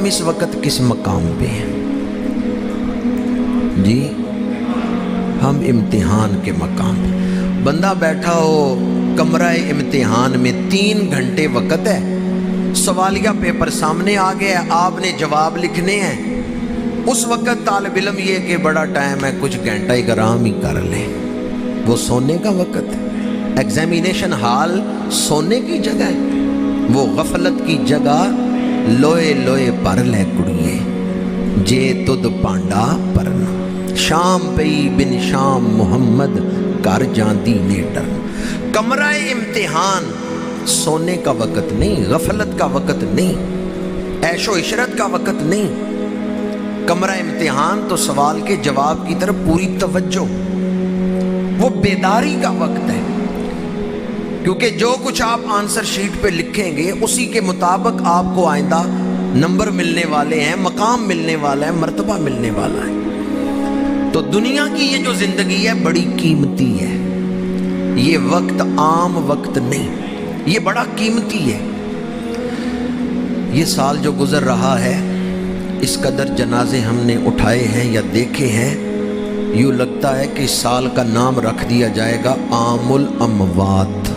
ہم اس وقت کس مقام پہ ہیں؟ جی ہم امتحان کے مقام پہ۔ بندہ بیٹھا ہو کمرہ امتحان میں 3 گھنٹے وقت ہے، سوالیہ پیپر سامنے آ گیا ہے، آپ نے جواب لکھنے ہیں۔ اس وقت طالب علم یہ کہ بڑا ٹائم ہے، کچھ گھنٹہ ہی آرام ہی کر لیں، وہ سونے کا وقت ہے۔ ایگزامینیشن ہال سونے کی جگہ ہے، وہ غفلت کی جگہ لوئے لوئے پر لے کڑیے جے تد پانڈا پرن، شام پئی بن شام محمد کر جاندی نے ڈرن۔ کمرہ امتحان سونے کا وقت نہیں، غفلت کا وقت نہیں، عیش و عشرت کا وقت نہیں۔ کمرہ امتحان تو سوال کے جواب کی طرف پوری توجہ، وہ بیداری کا وقت ہے، کیونکہ جو کچھ آپ آنسر شیٹ پہ لکھیں گے اسی کے مطابق آپ کو آئندہ نمبر ملنے والے ہیں، مقام ملنے والا ہے، مرتبہ ملنے والا ہے۔ تو دنیا کی یہ جو زندگی ہے بڑی قیمتی ہے، یہ وقت عام وقت نہیں، یہ بڑا قیمتی ہے۔ یہ سال جو گزر رہا ہے، اس قدر جنازے ہم نے اٹھائے ہیں یا دیکھے ہیں، یوں لگتا ہے کہ اس سال کا نام رکھ دیا جائے گا عام الاموات۔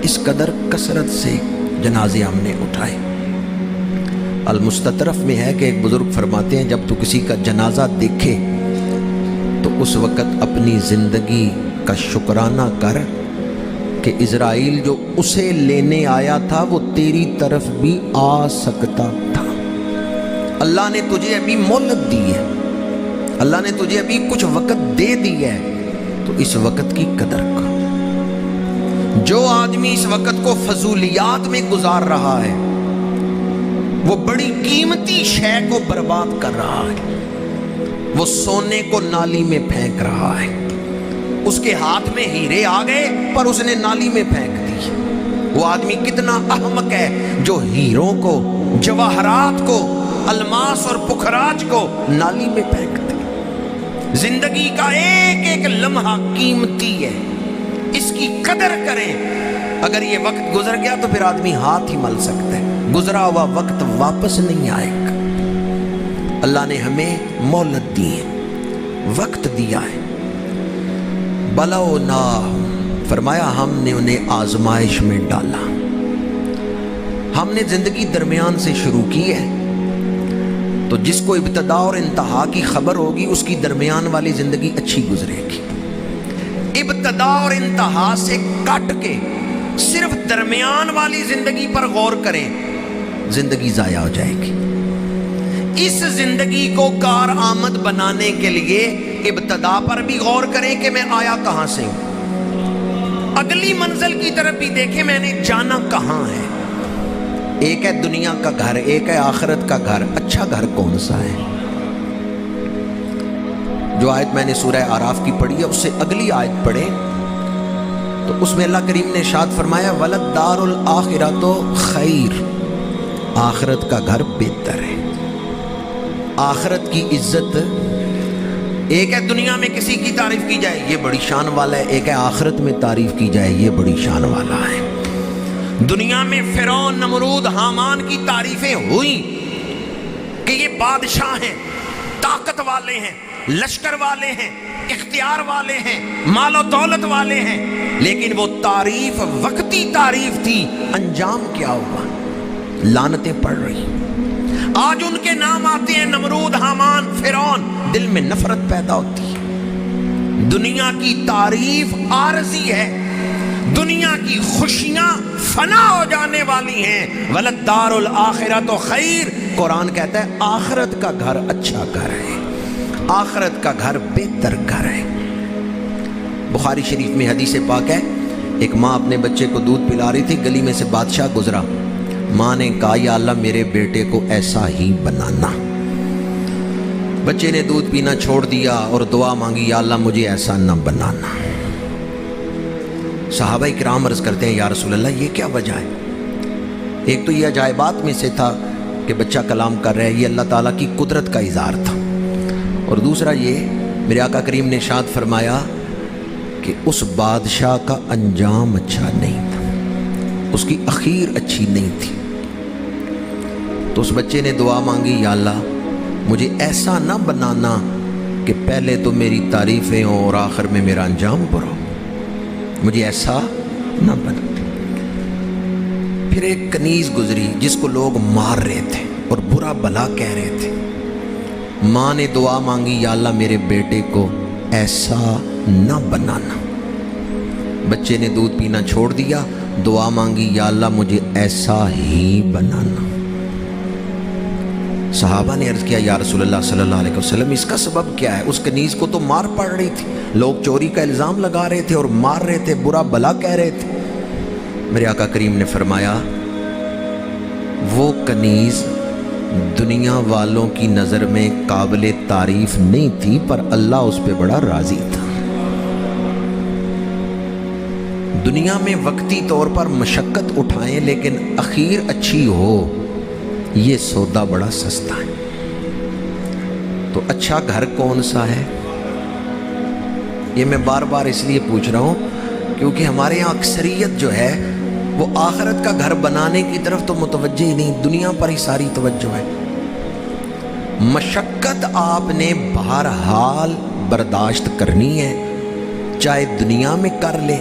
اس قدر کثرت سے جنازے ہم نے اٹھائے۔ المستطرف میں ہے کہ ایک بزرگ فرماتے ہیں جب تو کسی کا جنازہ دیکھے تو اس وقت اپنی زندگی کا شکرانہ کر کہ اسرائیل جو اسے لینے آیا تھا وہ تیری طرف بھی آ سکتا تھا۔ اللہ نے تجھے ابھی مہلت دی ہے، اللہ نے تجھے ابھی کچھ وقت دے دی ہے، تو اس وقت کی قدر کر۔ جو آدمی اس وقت کو فضولیات میں گزار رہا ہے وہ بڑی قیمتی شے کو برباد کر رہا ہے، وہ سونے کو نالی میں پھینک رہا ہے۔ اس کے ہاتھ میں ہیرے آ گئے پر اس نے نالی میں پھینک دی۔ وہ آدمی کتنا احمق ہے جو ہیروں کو، جواہرات کو، الماس اور پکھراج کو نالی میں پھینک دے۔ زندگی کا ایک ایک لمحہ قیمتی ہے، اس کی قدر کریں۔ اگر یہ وقت گزر گیا تو پھر آدمی ہاتھ ہی مل سکتا ہے، گزرا ہوا وقت واپس نہیں آئے گا۔ اللہ نے ہمیں مہلت دی ہے، وقت دیا ہے۔ بلوناہم، فرمایا ہم نے انہیں آزمائش میں ڈالا۔ ہم نے زندگی درمیان سے شروع کی ہے، تو جس کو ابتدا اور انتہا کی خبر ہوگی اس کی درمیان والی زندگی اچھی گزرے گی۔ ابتدا اور انتہا سے کٹ کے صرف درمیان والی زندگی پر غور کریں، زندگی ضائع ہو جائے گی۔ اس زندگی کو کارآمد بنانے کے لیے ابتدا پر بھی غور کریں کہ میں آیا کہاں سے ہوں، اگلی منزل کی طرف بھی دیکھیں میں نے جانا کہاں ہے۔ ایک ہے دنیا کا گھر، ایک ہے آخرت کا گھر۔ اچھا گھر کون سا ہے؟ جو آیت میں نے سورہ اعراف کی پڑھی ہے اس سے اگلی آیت پڑھیں تو اس میں اللہ کریم نے ارشاد فرمایا وَلَدَّارُ الْآخِرَةُ خَيْرٌ، آخرت کا گھر بہتر ہے۔ آخرت کی عزت، ایک ہے دنیا میں کسی کی تعریف کی جائے یہ بڑی شان والا ہے، ایک ہے آخرت میں تعریف کی جائے یہ بڑی شان والا ہے۔ دنیا میں فرعون، نمرود، حامان کی تعریفیں ہوئیں کہ یہ بادشاہ ہیں، طاقت والے ہیں، لشکر والے ہیں، اختیار والے ہیں، مال و دولت والے ہیں، لیکن وہ تعریف وقتی تعریف تھی، انجام کیا ہوا؟ لعنتیں پڑ رہی۔ آج ان کے نام آتے ہیں نمرود، حامان، فرعون، دل میں نفرت پیدا ہوتی ہے۔ دنیا کی تعریف عارضی ہے، دنیا کی خوشیاں فنا ہو جانے والی ہیں۔ وَلَدَّارُ الْآخِرَةُ خَيْرٌ، قرآن کہتا ہے آخرت کا گھر اچھا گھر ہے، آخرت کا گھر بہتر گھر ہے۔ بخاری شریف میں حدیث پاک ہے، ایک ماں اپنے بچے کو دودھ پلا رہی تھی، گلی میں سے بادشاہ گزرا، ماں نے کہا یا اللہ میرے بیٹے کو ایسا ہی بنانا۔ بچے نے دودھ پینا چھوڑ دیا اور دعا مانگی یا اللہ مجھے ایسا نہ بنانا۔ صحابہ کرام عرض کرتے ہیں یا رسول اللہ یہ کیا وجہ ہے؟ ایک تو یہ عجائبات میں سے تھا کہ بچہ کلام کر رہا ہے، یہ اللہ تعالیٰ کی قدرت کا اظہار تھا، اور دوسرا یہ میرے آقا کریم نے ارشاد فرمایا کہ اس بادشاہ کا انجام اچھا نہیں تھا، اس کی اخیر اچھی نہیں تھی۔ تو اس بچے نے دعا مانگی، یا اللہ مجھے ایسا نہ بنانا کہ پہلے تو میری تعریفیں ہوں اور آخر میں میرا انجام برا ہو، مجھے ایسا نہ بنا۔ پھر ایک کنیز گزری جس کو لوگ مار رہے تھے اور برا بلا کہہ رہے تھے۔ ماں نے دعا مانگی، یا اللہ میرے بیٹے کو ایسا نہ بنانا۔ بچے نے دودھ پینا چھوڑ دیا، دعا مانگی، یا اللہ مجھے ایسا ہی بنانا۔ صحابہ نے عرض کیا، یا رسول اللہ صلی اللہ علیہ وسلم اس کا سبب کیا ہے؟ اس کنیز کو تو مار پڑ رہی تھی، لوگ چوری کا الزام لگا رہے تھے اور مار رہے تھے، برا بلا کہہ رہے تھے۔ میرے آقا کریم نے فرمایا، وہ کنیز دنیا والوں کی نظر میں قابل تعریف نہیں تھی، پر اللہ اس پہ بڑا راضی تھا۔ دنیا میں وقتی طور پر مشقت اٹھائیں لیکن اخیر اچھی ہو، یہ سودا بڑا سستا ہے۔ تو اچھا گھر کون سا ہے؟ یہ میں بار بار اس لیے پوچھ رہا ہوں کیونکہ ہمارے یہاں اکثریت جو ہے وہ آخرت کا گھر بنانے کی طرف تو متوجہ ہی نہیں، دنیا پر ہی ساری توجہ ہے۔ مشقت آپ نے بہرحال برداشت کرنی ہے، چاہے دنیا میں کر لے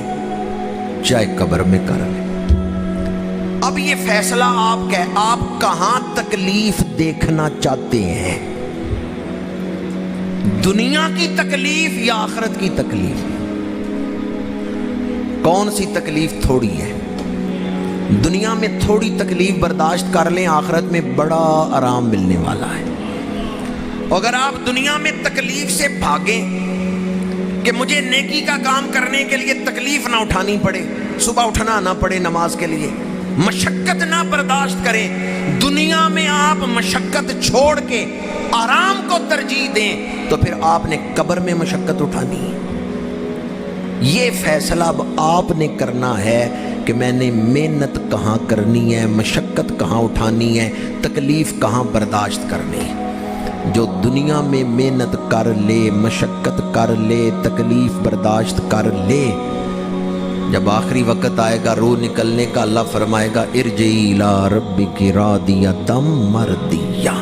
چاہے قبر میں کر لے۔ اب یہ فیصلہ آپ کہاں تکلیف دیکھنا چاہتے ہیں؟ دنیا کی تکلیف یا آخرت کی تکلیف؟ کون سی تکلیف تھوڑی ہے؟ دنیا میں تھوڑی تکلیف برداشت کر لیں، آخرت میں بڑا آرام ملنے والا ہے۔ اگر آپ دنیا میں تکلیف سے بھاگیں کہ مجھے نیکی کا کام کرنے کے لیے تکلیف نہ اٹھانی پڑے، صبح اٹھنا نہ پڑے نماز کے لیے، مشقت نہ برداشت کریں، دنیا میں آپ مشقت چھوڑ کے آرام کو ترجیح دیں، تو پھر آپ نے قبر میں مشقت اٹھانی ہے۔ یہ فیصلہ اب آپ نے کرنا ہے کہ میں نے محنت کہاں کرنی ہے، مشقت کہاں اٹھانی ہے، تکلیف کہاں برداشت کرنی ہے۔ جو دنیا میں محنت کر لے، مشقت کر لے، تکلیف برداشت کر لے، جب آخری وقت آئے گا روح نکلنے کا، اللہ فرمائے گا ارجعی الی ربک راضیۃ مرضیہ،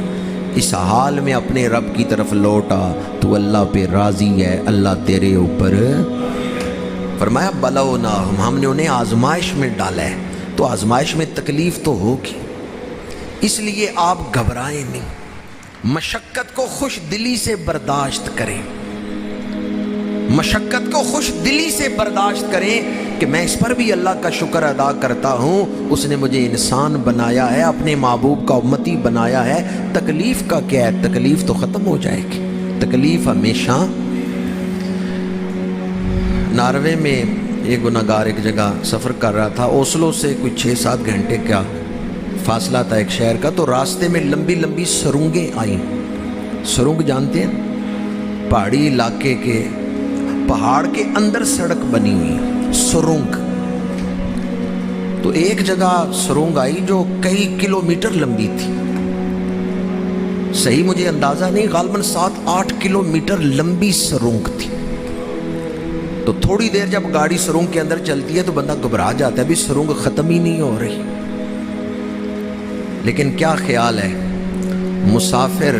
اس حال میں اپنے رب کی طرف لوٹا، تو اللہ پہ راضی ہے، اللہ تیرے اوپر۔ فرمایا بلوناہم، ہم نے انہیں آزمائش میں ڈالا ہے، تو آزمائش میں تکلیف تو ہوگی، اس لیے آپ گھبرائیں نہیں، مشقت کو خوش دلی سے برداشت کریں، مشقت کو خوش دلی سے برداشت کریں کہ میں اس پر بھی اللہ کا شکر ادا کرتا ہوں، اس نے مجھے انسان بنایا ہے، اپنے محبوب کا امتی بنایا ہے۔ تکلیف کا کیا ہے؟ تکلیف تو ختم ہو جائے گی، تکلیف ہمیشہ۔ ناروے میں ایک گناہگار ایک جگہ سفر کر رہا تھا، اوسلو سے کوئی 6-7 گھنٹے کا فاصلہ تھا ایک شہر کا، تو راستے میں لمبی لمبی سرنگیں آئیں۔ سرنگ جانتے ہیں؟ پہاڑی علاقے کے پہاڑ کے اندر سڑک بنی ہوئی سرنگ، تو ایک جگہ سرنگ آئی جو کئی کلومیٹر لمبی تھی، صحیح مجھے اندازہ نہیں، غالباً 7-8 کلومیٹر لمبی سرنگ تھی۔ تو تھوڑی دیر جب گاڑی سرنگ کے اندر چلتی ہے تو بندہ گھبرا جاتا ہے، بھی سرنگ ختم ہی نہیں ہو رہی۔ لیکن کیا خیال ہے، مسافر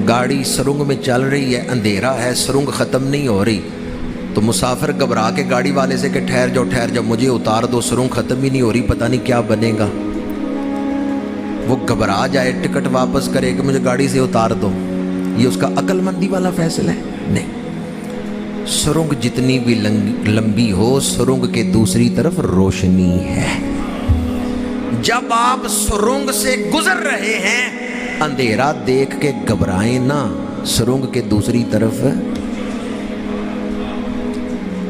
گاڑی سرنگ میں چل رہی ہے، اندھیرا ہے، سرنگ ختم نہیں ہو رہی، تو مسافر گھبرا کے گاڑی والے سے کہ ٹھہر جاؤ مجھے اتار دو، سرنگ ختم ہی نہیں ہو رہی، پتہ نہیں کیا بنے گا۔ وہ گھبرا جائے، ٹکٹ واپس کرے کہ مجھے گاڑی سے اتار دو، یہ اس کا عقل مندی والا فیصلہ ہے؟ نہیں۔ سرنگ جتنی بھی لمبی ہو، سرنگ کے دوسری طرف روشنی ہے۔ جب آپ سرنگ سے گزر رہے ہیں، اندھیرا دیکھ کے گھبرائیں نہ، سرنگ کے دوسری طرف۔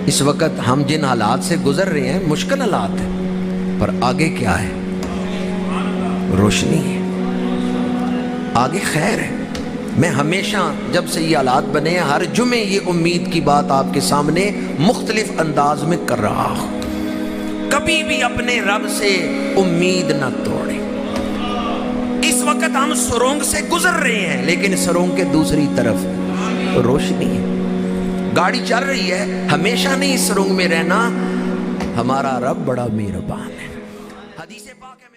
اس وقت ہم جن حالات سے گزر رہے ہیں مشکل حالات ہیں، پر آگے کیا ہے؟ روشنی ہے، آگے خیر ہے۔ میں ہمیشہ جب سے یہ حالات بنے ہیں، ہر جمعے یہ امید کی بات آپ کے سامنے مختلف انداز میں کر رہا ہوں، کبھی بھی اپنے رب سے امید نہ توڑیں۔ اس وقت ہم سرنگ سے گزر رہے ہیں، لیکن سرنگ کے دوسری طرف روشنی ہے، گاڑی چل رہی ہے، ہمیشہ نہیں سرنگ میں رہنا، ہمارا رب بڑا مہربان ہے۔ حدیث پاک ہے۔